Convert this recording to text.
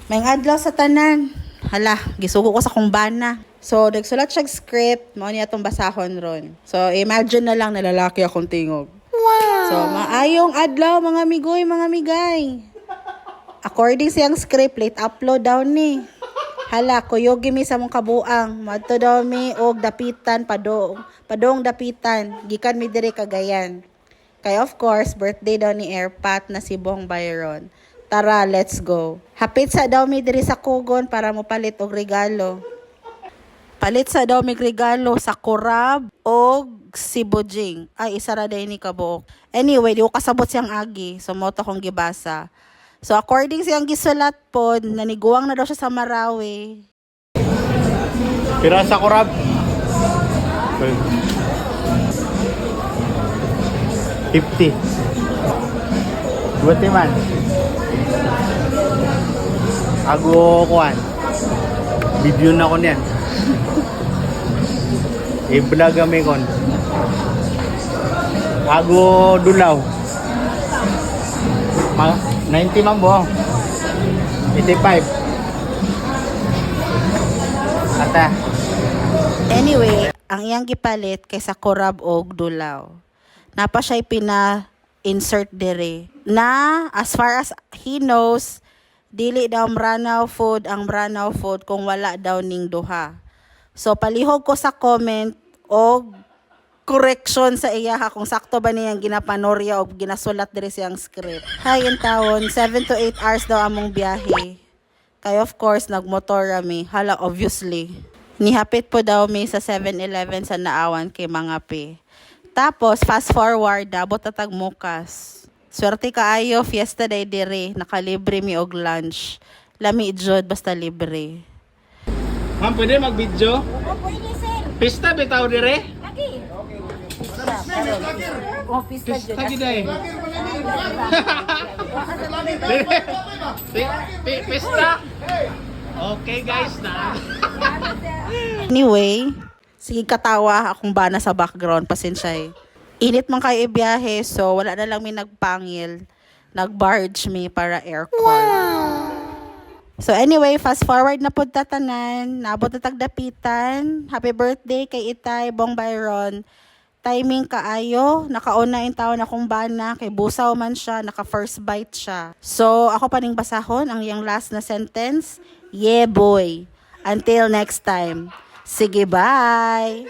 May adlaw sa tanan. Hala, gisugo ko sa kumbana. So, nagsulat siya script, mao niya itong basahon ron. So, imagine na lang na lalaki akong tingog. Wow! So, maayong adlaw mga migoy, mga migay. According siyang script, late upload daw ni. Hala, kuyogi mi sa mong kabuang. Madto daw mi og dapitan, padong dapitan. Gikan mi dire Cagayan. Kaya of course, birthday daw ni Airpat na si Bong Byron. Tara, let's go. Hapit sa daw mi diri sa Kugon para mo palit og regalo. Palit sa daw mi regalo sa Kurab o si Bujing. Ay, isa ra day ni kabuok. Anyway, di ko kasabot siyang agi. So, mo to kong gibasa. So, according siyang gisulat po, naniguang na daw siya sa Marawi. Pira sa Kurab. 50. Buti man. Ago kuan. Video na ko niyan. I-vlog kami kon. Ago dulaw. 90 man bo. 85. Ata. Anyway, ang iyang gipalit kay sa Kurab og Dulaw. Napa siya'y pina-insert dire. Na, as far as he knows, dili daw mranaw food ang mranaw food kung wala daw ning duha. So, palihog ko sa comment og correction sa iya kung sakto ba niyang ginapanorya o ginasulat dire siyang script. Hay in tawon, 7 to 8 hours daw among biyahe. Kaya of course, nagmotor kami. Hala, obviously. Nihapit po daw mi sa 7-Eleven sa Naawan kay mga pe. Tapos, fast forward, dabot na tagmukas. Swerte kaayo, fiesta day dire, nakalibre mi og lunch. Lami jud basta libre. Ma'am, pwede mag-video? Oo, pwede, sir. Pista bitaw dire? Lagi. Office na dyan. Pista gid ay. Pista. Okay guys na. Anyway, sige katawa akong bana sa background, pasensya eh. Init man kayo ibiyahe, so wala na lang mi nagpangil. Nag-barge mi para aircon. Wow! So anyway, fast forward na po tatanan. Naabot na tagdapitan. Happy birthday kay Itay, Bong Byron. Timing kaayo. Nakauna yung taon akong bana. Kay busaw man siya. Naka first bite siya. So ako pa ning basahon ang iyang last na sentence. Yeah boy. Until next time. Sige, bye!